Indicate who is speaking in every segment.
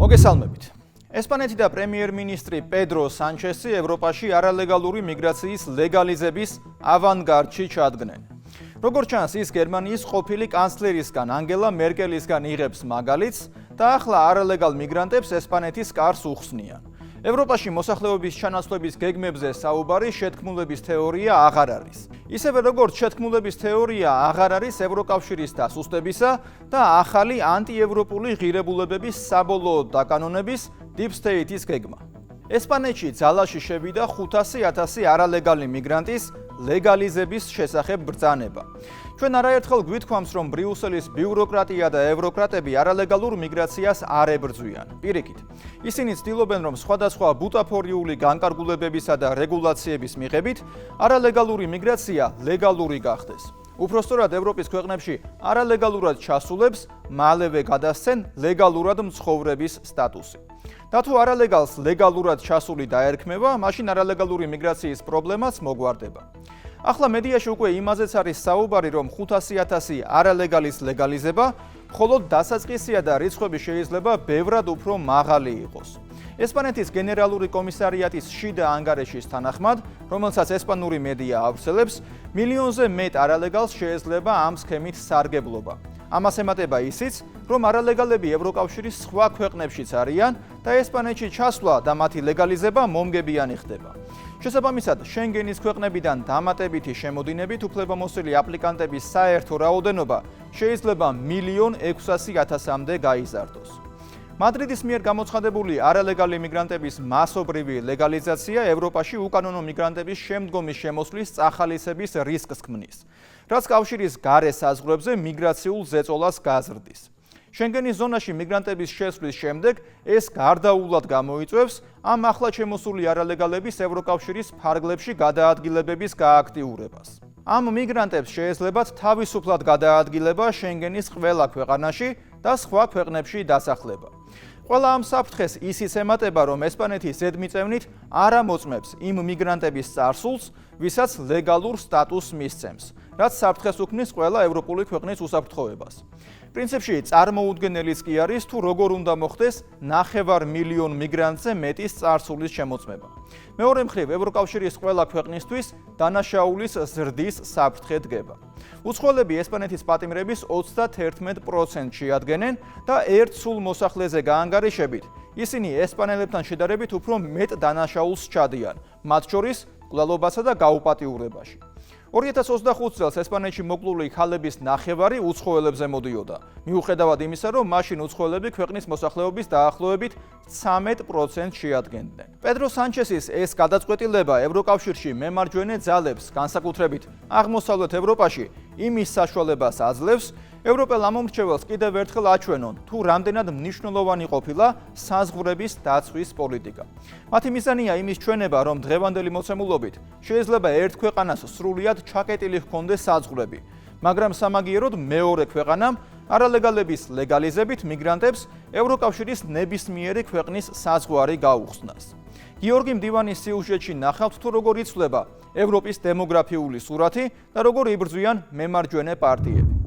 Speaker 1: მოგესალმებით. ესპანეთი და პრემიერ-მინისტრი პედრო სანჩესი ევროპაში არალეგალური მიგრაციის ლეგალიზების ავანგარდში ჩადგნენ. როგორც ჩანს, ის გერმანიის ყოფილი კანცლერისგან ანგელა მერკელისგან იღებს მაგალითს და ახლა არალეგალ მიგრანტებს ესპანეთის კარს უხსნიან. ევროპაში მოსახლეობის ჩანაცვლების გეგმებზე საუბარი შეთქმულების თეორია აღარ არის. ისევე როგორც შეთქმულების თეორია აღარ არის ევროკავშირის დასუსტებისა და ახალი ანტიევროპული ღირებულებების საბოლოო დაკანონების Deep State-ის გეგმა. ესპანეთში ძალაში შევიდა 500,000 არალეგალი მიგრანტის ლეგალიზების შესახებ ბრძანება. ჩვენ არაერთხელ გვითქვამს, რომ ბრიუსელის ბიუროკრატია და ევროკრატები არალეგალურ მიგრაციას არ ებრძვიან. პირიქით, ისინი ცდილობენ, რომ სხვადასხვა ბუტაფორიული განკარგულებებისა და რეგულაციების მიღებით არალეგალური მიგრაცია ლეგალური გახდეს. უпростоრად ევროპის ქვეყნებში არალეგალურად ჩასულებს მალევე გადასცენ ლეგალურად მცხოვრების სტატუსი. და თუ არალეგალს ლეგალურად ჩასული დაერქმევა, მაშინ არალეგალური მიგრაციის პრობლემაც მოგვარდება. ახლა მედიაში უკვე იმაზეც არის საუბარი, რომ 500,000 არალეგალის ლეგალიზება მხოლოდ დასაწყისია და რიცხვები შეიძლება ბევრად უფრო მაღალი იყოს. ესპანეთის გენერალური კომისარიატის შიდა ანგარიშის თანახმად, რომელსაც ესპანური მედია ავრცელებს, მილიონზე მეტ არალეგალს შეიძლება ამ სქემით სარგებლობა. ამას ემატება ისიც, რომ არალეგალები ევროკავშირის სხვა ქვეყნებშიც არიან და ესპანეთში ჩასვლა და მათი ლეგალიზება მომგებიანი ხდება. შესაბამისად, შენგენის ქვეყნებიდან დამატებითი შემოდინებით უფლებამოსილი აპლიკანტების საერთო რაოდენობა შეიძლება 1,600,000-მდე გაიზარდოს. მადრიდის მიერ გამოცხადებული არალეგალი მიგრანტების მასობრივი ლეგალიზაცია ევროპაში უკანონო მიგრანტების შემდგომი შემოსვლის წახალისების რისკს ქმნის, რაც კავშირის გარე საზღვრებზე მიგრაციულ ზეწოლას გაზრდის. შენგენის ზონაში მიგრანტების შესვლის შემდეგ ეს გარდაულად გამოიწვევს ამ ახლა შემოსული არალეგალების ევროკავშირის ფარგლებში გადაადგილებების გააქტიურებას. ამ მიგრანტებს შეეძლებათ თავისუფლად გადაადგილება შენგენის ყველა ქვეყანაში და სხვა ქვეყნებში დასახლება. ყველა ამ საფრთხეს ისიც ემატება, რომ ესპანეთი ზედმიწევნით არ ამოწმებს იმ მიგრანტების წარსულს, ვისაც ლეგალურ სტატუსს მისცემს, რაც საფრთხეს უქმნის ყველა ევროპული ქვეყნის უსაფრთხოებას. პრინციპში წარმოუდგენელიც კი არის, თუ როგორ უნდა მოხდეს 500,000 მიგრანტზე მეტის წარსულის შემოწმება. მეორე მხრივ, ევროკავშირის ყველა ქვეყნისთვის დანაშაულის ზრდის საფრთხე დგება. უცხოელები ესპანეთის პატიმრების 31% შეადგენენ და ერთ სულ მოსახლეზე გაანგარიშებით, ისინი ესპანელებთან შედარებით უფრო მეტ დანაშაულს სჩადიან, მათ შორის მკვლელობასა და გაუპატიურებაში. 2025 წელს ესპანეთში მოკლული ქალების 9/10 უცხოელებზე მოდიოდა, მიუხედავად იმისა, რომ მაშინ უცხოელები ქვეყნის მოსახლეობის დაახლოებით 13% შეადგენდნენ. პედრო სანჩესის ეს გადაწყვეტილება ევროკავშირში მემარჯვენე ძალებს, განსაკუთრებით აღმოსავლეთ ევროპაში, იმის საშუალებას აძლევს, ევროპელ ამომრჩეველს კიდევ ერთხელ აჩვენონ, თუ რამდენად მნიშვნელოვანი ყოფილა საზღვრების დაცვის პოლიტიკა. მათი მიზანია იმის ჩვენება, რომ დღევანდელი მოცემულობით შეიძლება ერთ ქვეყანას სრულიად ჩაკეტილი ჰქონდეს საზღვრები, მაგრამ სამაგიეროდ მეორე ქვეყანამ არალეგალების ლეგალიზებით მიგრანტებს ევროკავშირის ნებისმიერი ქვეყნის საზღვარი გაუხსნას. გიორგი მდივანის სიუჟეტში ნახავთ, თუ როგორ იცვლება ევროპის დემოგრაფიული სურათი და როგორ იბრძვიან მემარჯვენე პარტიები.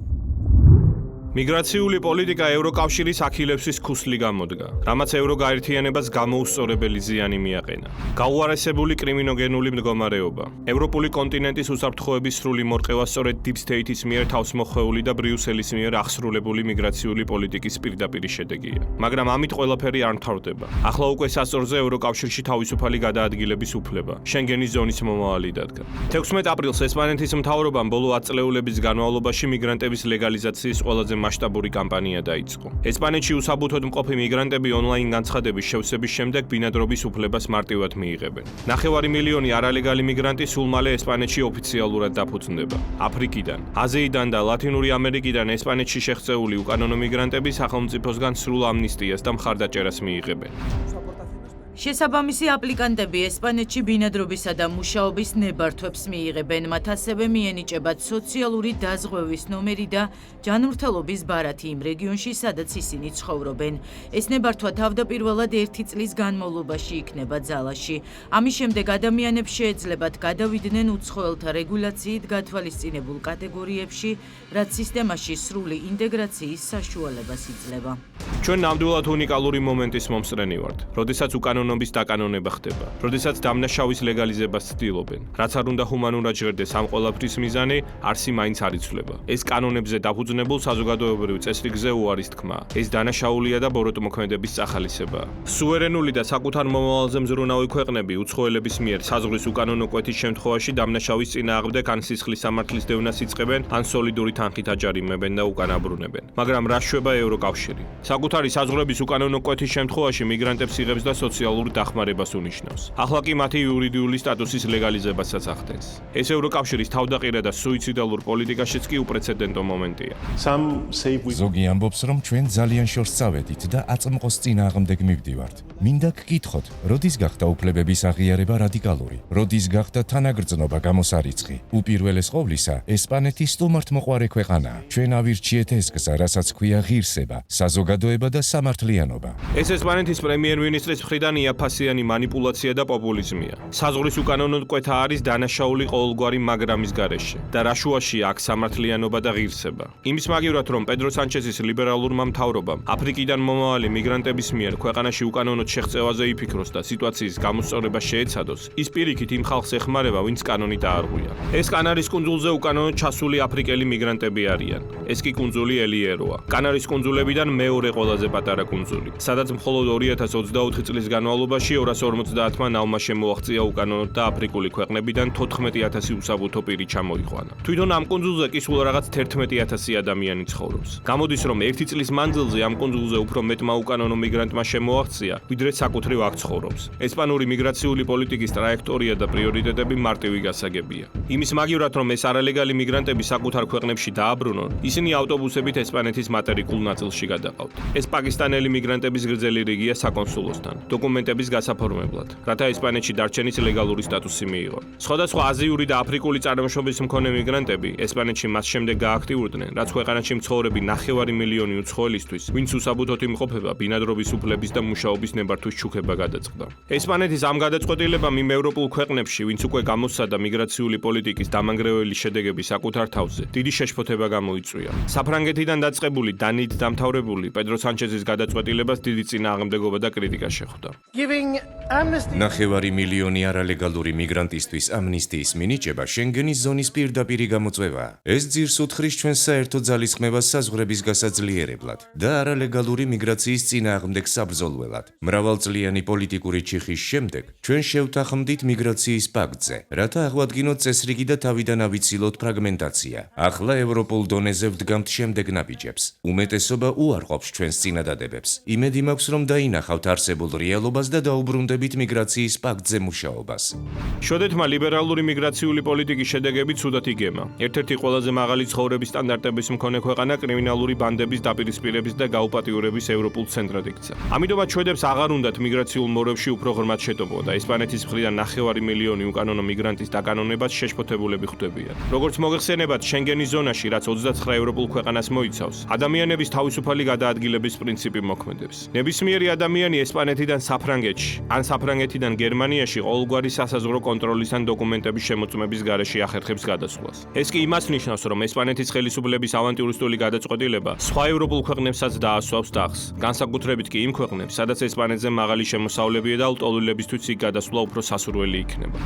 Speaker 2: მიგრაციული პოლიტიკა ევროკავშირის ახილების ქუსლი გამოდგა, რამაც ევროგაერთიანებას გამოუსწორებელი ზიანი მიაყენა. გაუარესებული კრიმინოგენული მდგომარეობა, ევროპული კონტინენტის უსაფრთხოების სრული მორყევა სწორედ Deep State-ის მიერ თავსმოხვეული და ბრიუსელის მიერ აღსრულებული მიგრაციული პოლიტიკის პირდაპირ შედეგია. მაგრამ ამით ყველაფერი არ მთავრდება. ახლა უკვე სასწორზე ევროკავშირში თავისუფალი გადაადგილების უფლება, შენგენის ზონის მომავალი დადგა. 16 აპრილს ესპანეთის მთავრობამ ბოლო 10 წლეულების განმავლობაში მიგრანტების ლეგალიზაციის ყველაზე მასშტაბური კამპანია დაიწყო. ესპანეთში უსაბუთოდ მყოფი მიგრანტები ონლაინ განცხადების შევსების შემდეგ ბინადრობის უფლებას მარტივად მიიღებენ. 9,500,000 არალეგალი მიგრანტი სულ მალე ესპანეთში ოფიციალურად დაფუძნდება. აფრიკიდან, აზიიდან და ლათინური ამერიკიდან ესპანეთში შეღწეული უკანონო მიგრანტები სახელმწიფოსგან სრულ ამნისტიას და მხარდაჭერას მიიღებენ.
Speaker 3: შესაბამისი აპლიკანტები ესპანეთში ბინადრობისა და მუშაობის ნებართვებს მიიღებენ, მათ ასევე მიენიჭებათ სოციალური დაზღვევის ნომერი და ჯანმრთელობის ბარათი იმ რეგიონში, სადაც ისინი ცხოვრობენ. ეს ნებართვა თავდაპირველად 1 წლის განმავლობაში იქნება ძალაში. ამის შემდეგ ადამიანებს შეეძლებათ გადავიდნენ უცხოელთა რეგულაციით გათვალისწინებულ კატეგორიებში, რაც სისტემაში სრული ინტეგრაციის საშუალებას იძლევა.
Speaker 2: ჩვენ ნამდვილად უნიკალური მომენტის მომსწრენი ვართ, როდესაც უკანონობის დაკანონება ხდება, როდესაც დამნაშავის ლეგალიზებას ცდილობენ. რაც არ უნდა ჰუმანურად ჟღერდეს ამ ყველაფრის მიზანი, არსი მაინც არ იცვლება. ეს კანონებზე დაფუძნებულ საზოგადოებრივ წესრიგზე უარის თქმა. ეს დანაშაულია და ბოროტმოქმედების წახალისება. სუვერენული და საკუთარ მომავალზე მზრუნავი ქვეყნები უცხოელების მიერ საზღვრის უკანონო კვეთის შემთხვევაში დამნაშავის წინააღმდეგ ან სისხლის სამართლის დევნას იწყებენ, ან სოლიდური თანხით აჯარიმებენ და უკან აბრუნებენ. მაგრამ რა შვება ევროკავშირი? საკუთარი საზღვრების უკანონო კვეთის შემთხვევაში მიგრანტებს იღებს და სოციალურ დახმარებას უნიშნავს. ახლა კი მათი იურიდიული სტატუსის ლეგალიზებასაც ახდენს. ეს ევროკავშირის თავდაყირა და სუიციდალურ პოლიტიკაშიც კი უპრეცედენტო მომენტია.
Speaker 4: ზოგი ამბობს, რომ ჩვენ ძალიან შორს წავედით და აწმყოს წინააღმდეგ მივდივართ. მინდა გკითხოთ, როდის გახდა უფლებების აღიარება რადიკალური? როდის გახდა თანაგრძნობა გამოსარიცხი? უპირველეს ყოვლისა, ესპანეთი სტუმართმოყვარე ქვეყანაა. ჩვენ ავირჩიეთ ეს გზა, რასაც ქვია ღირსება, საზოგადოება და სამართლიანობა.
Speaker 2: ეს ესპანეთის პრემიერ-მინისტრის მხრიდან იაფასიანი манипуляცია და პოპულიზმია. საზღვრის უკანონო კვეთა არის დანაშაული ყოველგვარი მაგრამის გარეშე და რაშუაშია აქ სამართლიანობა და ღირსება. იმის მაგივრად, რომ პედრო სანჩესის ლიბერალურმა მთავრობამ აფრიკიდან მომავალი მიგრანტების მიერ ქვეყანაში უკანონოდ შეღწევაზე იფიქროს და სიტუაციის გამოსწორება შეეცადოს, ის პირიქით იმ ხალხს ეხმარება, ვინც კანონი დაარღვია. ეს კანარის კუნძულზე უკანონოდ ჩასული აფრიკელი მიგრანტები არიან. ეს კი კუნძული ელიეროა. კანარის კუნძულებიდან მეორე ყველაზე პატარა კუნძული, სადაც მხოლოდ 2024 წლის განმავლობაში 250-მა ნავმა შემოაღწია უკანონოდ და აფრიკული ქვეყნებიდან 14,000 უსაბუთო პირი ჩამოიყვანა. თვითონ ამ კუნძულზე კი სულ რაღაც 11,000 ადამიანი ცხოვრობს. გამოდის, რომ ერთი წლის მანძილზე ამ კუნძულზე უფრო მეტმა უკანონო მიგრანტმა შემოაღწია, ვიდრე საკუთრივ აქ ცხოვრობს. ესპანური მიგრაციული პოლიტიკის ტრაექტორია და პრიორიტეტები მარტივი გასაგებია. იმის მაგივრად, რომ ეს არალეგალი მიგრანტები საკუთარ ქვეყნებში დააბრუნონ, ისინი ავტობუსებით ესპანეთის მატერიკულ ნაწილში გადაყავთ. ეს პაკისტანელი მიგრანტების გრძელი რიგია საკონსულოსთან, დოკუმენტების გასაფორმებლად, რათა ესპანეთში დარჩენის ლეგალური სტატუსი მიიღონ. სხვადასხვა აზიური და აფრიკული წარმოშობის მქონე მიგრანტები ესპანეთში მას შემდეგ გააქტიურდნენ, რაც ქვეყანაში მცხოვრები 9 მილიონი უცხოელისთვის, ვინც უსაბუთოდ იმყოფება, ბინადრობის უფლების და მუშაობის ნებართვის ჩუქება გადაწყდა. ესპანეთის ამ გადაწყვეტილებამ იმ ევროპულ ქვეყნებში, ვინც უკვე გამოსცადა მიგრაციული პოლიტიკის დამანგრეველი შედეგები საკუთარ თავზე, დიდი შეშფოთება გამოიწვია. საფრანგეთიდან დაწყებული დანით დამთავრებული პედრო სანჩესის გადაწყვეტილებას დიდი წინააღმდეგობა და კრიტიკა შეხვდა.
Speaker 4: 9 მილიონი არალეგალური მიგრანტისთვის ამნისტიის მინიჭება შენგენის ზონის პირდაპირი გამოწვევაა. ეს ძირს უთხრის ჩვენს საერთო ძალისხმევას საზღვრების გასაძლიერებლად და არალეგალური მიგრაციის წინააღმდეგ საბრძოლველად. მრავალწლიანი პოლიტიკური ჩიხის შემდეგ ჩვენ შევთანხმდით მიგრაციის პაქტზე, რათა აღვადგინოთ წესრიგი და თავიდან ავიცილოთ ფრაგმენტაცია. ახლა ევროპულ დონეზე ვდგამთ შემდეგ ნაბიჯებს. უმეტესობა უარყოფს ჩვენს წინადადებებს. იმედი მაქვს, რომ დაინახავთ არსებულ რეალობას და დაუბრუნდებით მიგრაციის პაქტზე მუშაობას.
Speaker 2: შვედეთმა ლიბერალური მიგრაციული პოლიტიკის შედეგები ცუდად იგემა. ერთ-ერთი ყველაზე მაღალი ცხოვრების სტანდარტების მქონე ქვეყანა კრიმინალური ბანდების დაპირისპირების და გაუპატიურების ევროპულ ცენტრად იქცა. ამიტომაც შვედებს აღარ უნდათ მიგრაციულ მორევში უფრო ღრმად შეტობა და ესპანეთის მხრიდან 9 მილიონი უკანონო მიგრანტის დაკანონებას შეშფოთებულები ხვდებიან. როგორც მოგეხსენებათ, შენგენის ზონაში, რაც 29 ევროპულ ქვეყანას მოიცავს, ადამიანების თავისუფალი გადაადგილების პრინციპი მოქმედებს. ნებისმიერი ადამიანი ესპანეთიდან საფრანგეთში, ან საფრანგეთიდან გერმანიაში ყოველგვარი სასაზღვრო კონტროლის ან დოკუმენტების შემოწმების გარეშე ახერხებს გადასვლას. ეს კი იმას ნიშნავს, რომ ესპანეთის ხელისუფლების ავანტიურისტული გადაწყვეტილება სხვა ევროპულ ქვეყნებსაც დაასვავს ტახს, განსაკუთრებით კი იმ ქვეყნებს, სადაც ესპანეთზე მაღალი შემოსავლებია და ლტოლვილებისთვის იქ გადასვლა უფრო სასურველი იქნება.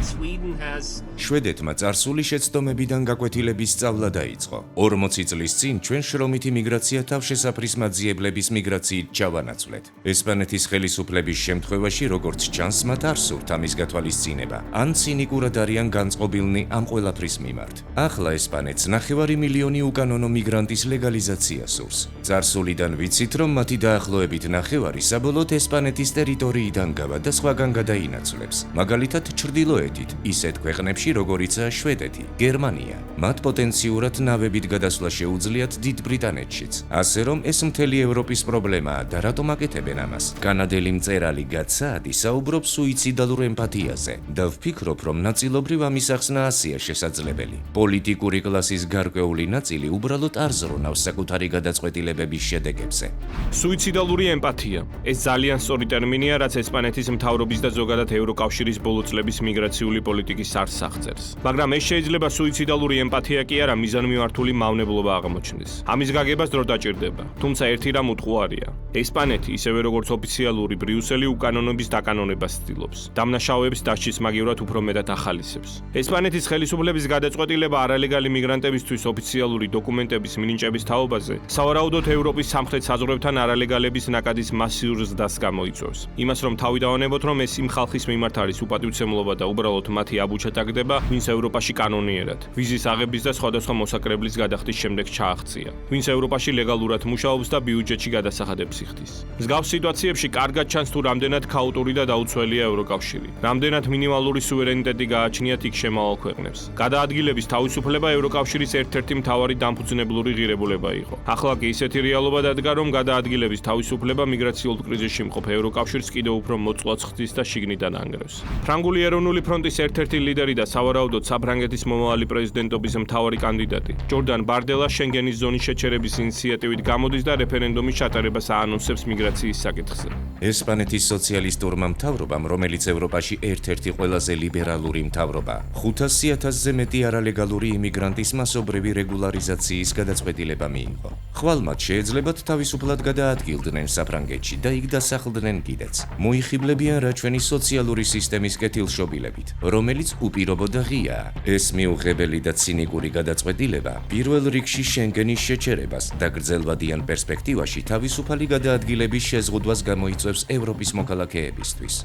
Speaker 4: შვედეთმა წარსული შეცდომებიდან გაკვეთილების სწავლა დაიწყო. 40 წლის წინ ჩვენ შრომითი მიგრაცია თავშესაფრის მაძიებლების მიგრაციით ჩავანაცვლეთ. ესპანეთის ხელისუფლების შემთხვევაში, როგორც ჩანს, მათ არ სურთ ამის გათვალისწინება, ან ცინიკურად არიან განწყობილნი ამ ყველაფრის მიმართ. ახლა ესპანეთს 9 მილიონი უკანონო მიგრანტის ლეგალიზაცია სურს. წარსულიდან ვიცით, რომ მათი დაახლოებით 9 საბოლოოდ ესპანეთის ტერიტორიიდან გავა და სხვაგან გადაინაცვლებს. მაგალითად, ჩრდილოეთით, ისეთ ქვეყნებში, როგორიცაა შვედეთი, გერმანია. მათ პოტენციურად ნავებით გადასვლა შეუძლიათ დიდ ბრიტანეთშიც. ასე რომ ეს მთელი ევროპის პრობლემაა და რატომ აკეთებენ ამას? კანადელი მწერალი გაცაადი საუბრობს სუიციდალურ ემპათიაზე და ვფიქრობ, რომ ნაწილობრივ ამის ახსნა ასეა შესაძლებელი. პოლიტიკური კლასის გარკვეული ნაწილი უბრალოდ არ ზრუნავს საკუთარი გადაწყვეტილებების შედეგებზე.
Speaker 2: სუიციდალური ემპათია. ეს ძალიან სწორი ტერმინია, რაც ესპანეთის მთავრობის და ზოგადად ევროკავშირის ბოლო წლების მიგრაციული პოლიტიკის არსს აღწერს. მაგრამ ეს შეიძლება სუიციდალური ემპათია კი არა, მიზანმიმართული მავნებლობა აღმოჩნდეს. ამის გაგებას დრო დაჭირდება. თუმცა ერთი რამ უტყუარია. ესპანეთი, ისევე როგორც ოფიციალური ბრიუსელი უკანონობის დაკანონებას ცდილობს. დამნაშავეების დასჯის მაგივრად უფრო მეტად ახალისებს. ესპანეთის ხელისუფლების გადაწყვეტილება არალეგალი მიგრანტებისთვის ოფიციალური დოკუმენტების მინიჭების თაობაზე სავარაუდოდ ევროპის სამხრეთ საზღვრებთან არალეგალების ნაკადის მასიურ ზრდას გამოიწვევს. იმას რომ თავი დავანებოთ, რომ ეს იმ ხალხის მიმართ არის უპატივცემლობა და უბრალოდ მათი აბუჩატაგდება, ვინც ევროპაში კანონიერად, ვიზის აღების და სხვადასხვა მოსაკრებლის გადახდის შემდეგ ჩააღწია, ვინც ევროპაში ლეგალურად მუშაობს და ბიუჯეტში გადასახადებს იხდის. მსგავს სიტუაციებში კარგად ჩანს თუ რამდენად ქაოტური და დაუცველია ევროკავშირი. რამდენად მინიმალური სუვერენიტეტი გააჩნიათ იქ შემავალ ქვეყნებს. გადაადგილების თავისუფლება ევროკავშირის ერთ-ერთი მთავარი დამფუძნებლური ღირებულება იყო. ახლა კი ისეთი რეალობა დადგა, რომ გადაადგილების თავისუფლება მიგრაციულ კრიზისში მყოფ ევროკავშირს კიდევ უფრო მოწყვეტს ხდის და შიგნიდან ანგრევს. ფრანგული ეროვნული ფრონტის ერთ-ერთი ლიდერი და სავარაუდოდ საფრანგეთის მომავალი პრეზიდენტობის მთავარი კანდიდატი, ჯორდან ბარდელა შენგენის ზონის შეჩერების ინიციატივით გამოდის და რეფერენდუმის ჩატარებას აანონსებს მიგრაციის საკითხზე.
Speaker 4: ესპანეთის სოციალისტურმა მთავრობამ, რომელიც ევროპაში ერთ-ერთი ყველაზე ლიბერალური მთავრობა, 500,000-ზე მეტი არალეგალური იმიგრანტის მასობრივი რეგულარიზაციის გადაწყვეტილება მიიღო. ხვალ მათ შეეძლებათ თავისუფლად გადაადგილდნენ საფრანგეთში და იქ დასახლდნენ კიდეც. მოიხიბლებიან რა ჩვენი სოციალური სისტემის კეთილშობილებით, რომელიც უპირობო და ღიაა. ეს მიუღებელი და ცინიკური გადაწყვეტილება პირველ რიგში შენგენის შეჩერებას და გრძელვადიან პერსპექტივაში თავისუფალი გადაადგილების შეზღუდვას გამოიწვევს ევროპის მოქალაქეებისთვის.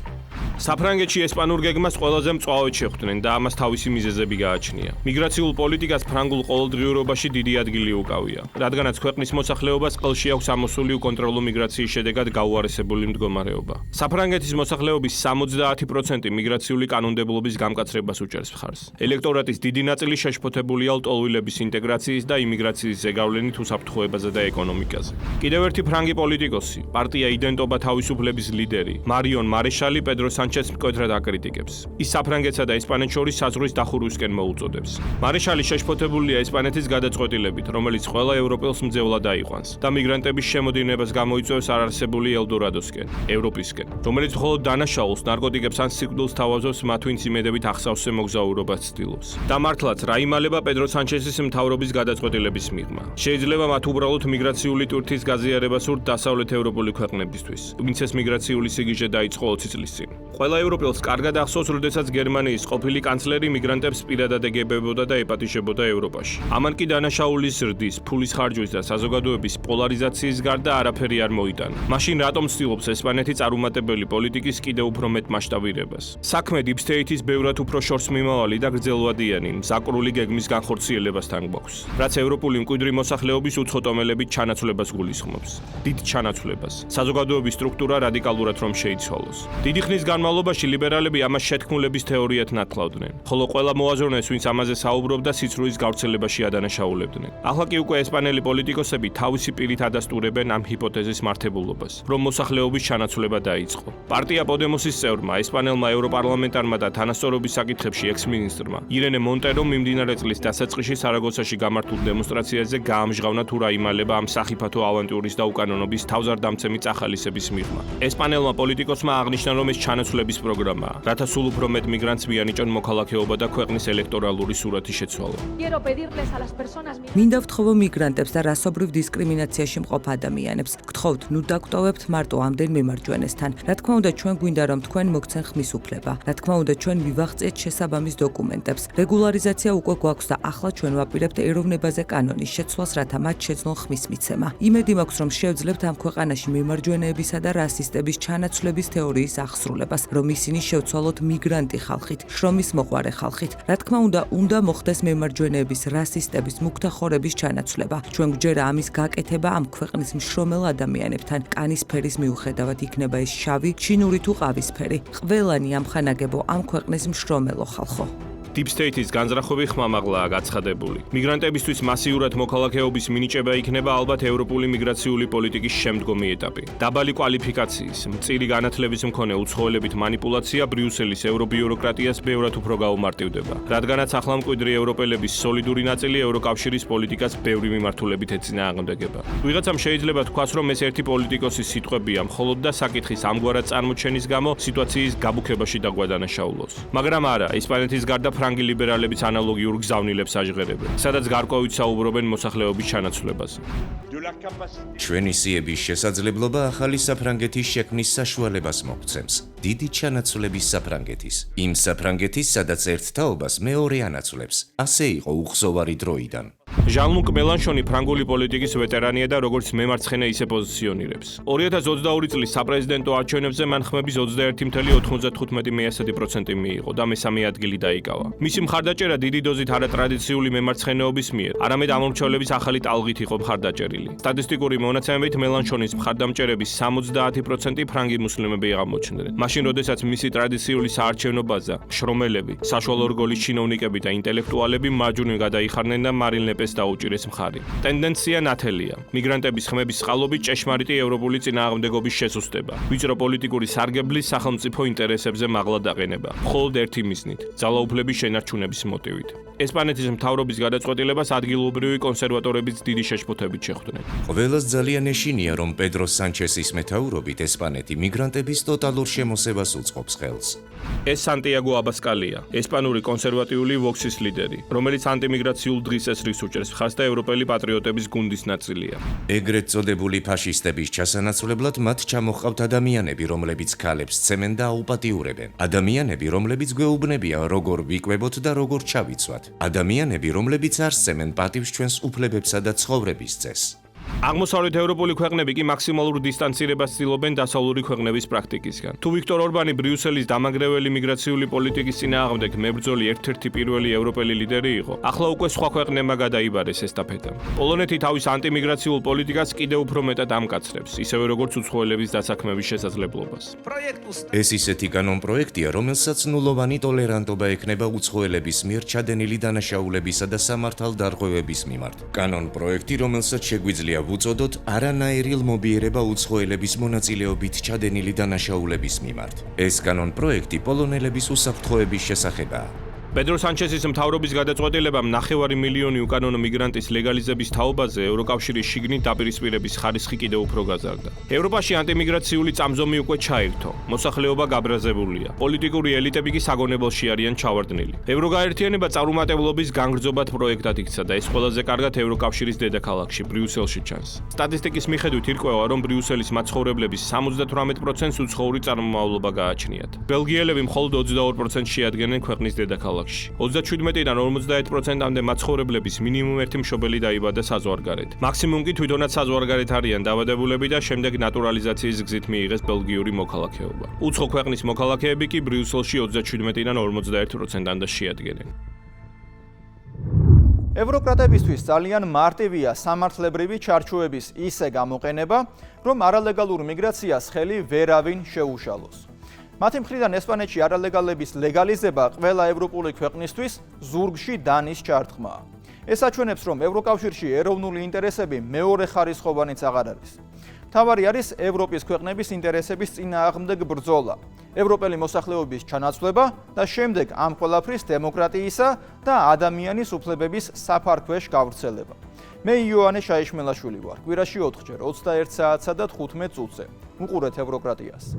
Speaker 2: საფრანგეთში ესპანურ გეგმას ყველაზე მწვავედ შეხვდნენ და ამას თავისი მიზეზები გააჩნია. მიგრაციულ პოლიტიკას ფრანგულ ყოველდღიურობაში დიდი ადგილი უკავია, რადგანაც ქვეყნის მოსახლეობას ყელში აქვს ამოსული უკონტროლო მიგრაციის შედეგად გაუარესებული მდგომარეობა. საფრანგეთის მოსახლეობის 70% მიგრაციული კანონმდებლობის გამკაცრებას უჭერს მხარს. ელექტორატის დიდი ნაწილი შეშფოთებულია ლტოლვილების ინტეგრაციის და იმიგრაციის ზეგავლენით უსაფრთხოებაზე და ეკონომიკაზე. კიდევ ერთი ფრანგი პოლიტიკოსი, პარტია იდენტობა თავისუფლების ლიდერი, მარიონ მარეშალი პედრო სანჩესს მკვეთრად აკრიტიკებს. ის საფრანგეთსა და ესპანეთს შორის საზღვრის დახურვისკენ მოუწოდებს. მარეშალი შეშფოთებულია ესპანეთის გადაწყვეტილებით, რომელიც ყველა ევროპელს მძევლად აიყვანს და მიგრანტების შემოდინებას გამოიწვევს არარსებული ელდორადოსკენ, ევროპისკენ, რომელიც მხოლოდ დანაშაულს, ნარკოტიკებს ან სიკვდილს თავაზობს მათ, ვინც იმედებით ახსავსზე მოგზაურობას ცდილობს. და მართლაც რა იმალება პედრო სანჩესის მთავრობის გადაწყვეტილების მიღმა. შეიძლება მათ უბრალოდ მიგრაციული ტვირთის გაზიარება სურთ დასავლეთ ევროპული ქვეყნებისთვის, ვინც ეს მიგრაციული სიგიჟე დაიწყო 20 წლის წინ. ყველა ევროპელს კარგად ახსოვს, როდესაც გერმანიის ყოფილი კანცლერი მიგრანტებს პირადად ეგებებოდა და ეპატიშებოდა ევროპაში. ამან კი დანაშაულის ზრდის, ფულის ხარჯვის და საზოგადოების პოლარიზაციის გარდა არაფერი არ მოიტანა. მაშინ რატომ ცდილობს ესპანეთი წარუმატებელი პოლიტიკის კიდევ უფრო მეტ მასშტაბირებას? საქმე deep state-ის ბევრად უფრო შორს მიმავალი და გრძელვადიანი, მზაკრული გეგმის განხორციელებასთან გვაქვს, რაც ევროპული მკვიდრი მოსახლეობის უცხოტომელებით ჩანაცვლებას გულისხმობს. დიდ ჩანაცვლებას. საზოგადოების სტრუქტურა რადიკალურად რომ შეიცვალოს. დიდი ხნის განმავლობაში ლიბერალები ამას შეთქმულების თეორიად ნათლავდნენ, ხოლო ყველა მოაზროვნეს, ვინც ამაზე საუბრობდა, სიცრუის გავრცელებაში ადანაშაულებდნენ. ახლა კი უკვე ესპანელი პოლიტიკოსები თავისი პირით ადასტურებენ ამ ჰიპოთეზის მართებულობას, რომ მოსახლეობის ჩანაცვლება დაიწყო. პარტია პოდემოსის წევრმა, ესპანელმა ევროპარლამენტარმა და თანასწორობის საკითხებში ექს-მინისტრმა ირენე მონტერომ მიმდინარე წლის დასაწყისში სარაგოსაში გამართულ დემონსტრაციაზე გაამჟღავნა თუ რა იმალება ამ სახიფათო ავანტიურის და უკანონობის თავზარდამცემი წახალისების მიღმა. ესპანელმა პოლიტიკოსმა აღნიშნა, რომ ეს ჩანაცვლების პროგრამაა, რათა სულ უფრო მეტ მიგრანტს მიანიჭონ მოქალაქეობა და ქვეყნის ელექტორალური სურათი შეცვალონ.
Speaker 5: მინდა ვთხოვო მიგრანტებს და რასობრივ დისკრიმინაციაში მყოფ ადამიანებს. გთხოვთ, ნუ დაგვტოვებთ მარტო ამდენ მემარჯვენესთან. რა თქმა უნდა, ჩვენ გვინდა რომ თქვენ მოგცენ ხმის უფლება. რა თქმა უნდა, ჩვენ მივაღწიეთ შესაბამის დოკუმენტებს. რეგულარიზაცია უკვე გვაქვს და ახლა ჩვენ ვაპირებთ ეროვნებაზე კანონის შეცვლას, რათა მათ შეძლონ ხმის მიცემა. იმედი მაქვს, რომ შევძლებთ ამ ქვეყანაში მემარჯვენეებისა და რასისტების ჩანაცვლების თეორიის აღსრულებას, რომ ისინი შევცვალოთ მიგრანტი ხალხით, შრომის მოყვარე ხალხით. რა თქმა უნდა მოხდეს მემარჯვენეების, რასისტების, მუქთახორების ჩანაცვლება. ჩვენ გვჯერა ამის გაკეთება ამ ქვეყნის მშრომელ ადამიანებთან. კანის ფერის მიუხედავად იქნება ეს შავი, ჩინური თუ ყავისფერი. ყველანი ამხანაგებო ამ ქვეყნის მშრომელო ხალხო.
Speaker 2: Deep State-ის განზრახვები ხმამაღლაა გაცხადებული. მიგრანტებისთვის მასიურად მოქალაქეობის მინიჭება იქნება ალბათ ევროპული მიგრაციული პოლიტიკის შემდგომი ეტაპი. დაბალი კვალიფიკაციის, მწირი განათლების მქონე უცხოელებით მანიპულაცია ბრიუსელის ევრობიუროკრატიას ბევრად უფრო გაუმარტივდება, რადგანაც ახლა მკვიდრი ევროპელების სოლიდური ნაწილი ევროკავშირის პოლიტიკას ბევრი მიმართულებით ეწინააღმდეგება. ვიღაცამ შეიძლება თქვას, რომ ეს ერთი პოლიტიკოსის სიტყვებია მხოლოდ და საკითხის ამგვარად წარმოჩენის გამო სიტუაციის გაბუქებაში დაგვადანაშაულოს. მაგრამ არა, ესპანეთის გარდა ფრანგი ლიბერალებიც ანალოგიურ გზავნილებს აჟღერებენ, სადაც გარკვევით საუბრობენ მოსახლეობის ჩანაცვლებაზე.
Speaker 4: ჩვენი სიების შესაძლებლობა ახალი საფრანგეთის შექმნის საშუალებას მოგცემს. დიდი ჩანაცვლების საფრანგეთის. იმ საფრანგეთის, სადაც ერთ თაობას მეორე ანაცვლებს. ასე იყო უხსოვარი დროიდან.
Speaker 2: ჟან-ლუკ მელანშონი ფრანგული პოლიტიკის ვეტერანია და როგორც მემარცხენე ისე პოზიციონირებს. 2022 წლის საპრეზიდენტო არჩევნებზე მან ხმების 21.95% მიიღო და მესამე ადგილი დაიკავა. მისი მხარდაჭერა დიდი დოზით არატრადიციული მემარცხენეობის მიერ, არამედ ამორჩევლების ახალი ტალღით იყო მხარდაჭერილი. სტატისტიკური მონაცემებით მელანშონის მხარდამჭერების 70% ფრანგი მუსლიმები აღმოჩნდნენ. მაშინ, როდესაც მისი ტრადიციული საარჩევნო ბაზა, შრომელები, საშუალო რგოლის ჩინოვნიკები და ინტელექტუალები მარჯვნივ გადაიხარნენ და მარინ ლე პენს დაუჭირეს მხარი. ტენდენცია ნათელია. მიგრანტების ხმების წყალობით ჭეშმარიტი ევროპული წინააღმდეგობის შესუსტება. ვიწრო პოლიტიკური სარგებლის სახელმწიფო ინტერესებზე მაღლა დაყენება. მხოლოდ ერთი მიზნით: ძალაუფლების შენარჩუნების მოტივით. ესპანეთის მთავრობის გადაწყვეტილებას ადგილობრივი კონსერვატორების დიდი შეშფოთებით შეხვდნენ.
Speaker 4: ყველას ძალიან ეშინია, რომ პედრო სანჩესის მეთაურობით ესპანეთი მიგრანტების ტოტალურ შემოსევას უწყობს ხელს.
Speaker 2: ეს სანტიაგო აბასკალია, ესპანური კონსერვატიული ვოქსის ლიდერი, რომელიც ანტიმიგრაციულ დღის წესრიგს უჭერს მხარს და ევროპელი პატრიოტების გუნდის ნაწილია.
Speaker 4: ეგრეთ წოდებული ფაშისტების ჩასანაცვლებლად მათ ჩამოჰყავთ ადამიანები, რომლებიც ქალებს ცემენ და აუპატიურებენ. ადამიანები, რომლებიც გვეუბნებიან, როგორ ვიკვებოთ და როგორ ჩავიცვათ. ადამიანები, რომლებიც არ სცემენ პატივს ჩვენს უფლებებსა და ცხოვრების წესს.
Speaker 2: აღმოსავლეთ ევროპული ქვეყნები კი მაქსიმალურ დისტანცირებას ცდილობენ დასავლური ქვეყნების პრაქტიკისგან. თუ ვიქტორ ორბანი ბრიუსელის დამანგრეველი მიგრაციული პოლიტიკის წინააღმდეგ მებრძოლი ერთ-ერთი პირველი ევროპელი ლიდერი იყო, ახლა უკვე სხვა ქვეყნებმა გადაიბარეს ესტაფეტა. პოლონეთი თავის ანტიმიგრაციულ პოლიტიკას კიდევ უფრო მეტად ამკაცრებს, ისევე როგორც უცხოელების დასაქმების შესაძლებლობას.
Speaker 4: ეს ისეთი კანონპროექტია, რომელსაც ნულოვანი ტოლერანტობა ექნება უცხოელების მიერ ჩადენილი დანაშაულებისა და სამართალდარღვევების მიმართ. კანონპროექტი, რომელსაც შეგვიძლია ვუწოდოთ არანაირი ლმობიერება უცხოელების მონაწილეობით ჩადენილი დანაშაულების მიმართ. ეს კანონპროექტი პოლონელების უსაფრთხოების შესახებაა.
Speaker 2: პედრო სანჩესის მთავრობის გადაწყვეტილებამ 9 მილიონი უკანონო მიგრანტის ლეგალიზების თაობაზე ევროკავშირის შიგნით დაპირისპირების ხარისხი კიდევ უფრო გაზარდა. ევროპაში ანტიმიგრაციული წამზომი უკვე ჩაირთო. მოსახლეობა გაბრაზებულია. პოლიტიკური ელიტები კი საგონებელში არიან ჩავარდნილი. ევროგაერთიანება წარუმატებლობის განგრძობად პროექტად იქცა და ეს ყველაზე კარგად ევროკავშირის დედაქალაქში, ბრიუსელში ჩანს. სტატისტიკის მიხედვით ირკვევა, რომ ბრიუსელის მაცხოვრებლების 78%-ს უცხოური წარმომავლობა გააჩნიათ. ბელგიელები მხოლოდ 22% შეადგენენ ქვეყნის დედაქალაქში. 37-დან 51%-მდე მაცხოვრებლების მინიმუმ ერთი მშობელი დაიბადა საზღვარგარეთ. მაქსიმუმ კი თვითონაც საზღვარგარეთ არიან დაბადებულები და შემდეგ ნატურალიზაციის გზით მიიღეს ბელგიური მოქალაქეობა. უცხო ქვეყნის მოქალაქეები კი ბრიუსელში 37-დან 51%-მდე შეადგენენ.
Speaker 1: ევროკრატებისთვის ძალიან მარტივია სამართლებრივი ჩარჩოების ისე გამოყენება, რომ არალეგალურ მიგრაციას ხელი ვერავინ შეუშალოს. მათი მხრიდან ესპანეთში არალეგალების ლეგალიზება ყველა ევროპული ქვეყნისთვის ზურგში დანის ჩარტყმაა. ეს აჩვენებს, რომ ევროკავშირში ეროვნული ინტერესები მეორეხარისხოვანიც აღარ არის. თავარი არის ევროპის ქვეყნების ინტერესების წინააღმდეგ ბრძოლა, ევროპელი მოსახლეობის ჩანაცვლება და შემდეგ ამ ყველაფრის დემოკრატიისა და ადამიანის უფლებების საფარქვეშ გავრცელება. მე იოანე შაიშმელაშვილი ვარ. კვირაში 4 ჯერ 21 საათსა და 15 წუთზე. უყურეთ ევროკრატიას.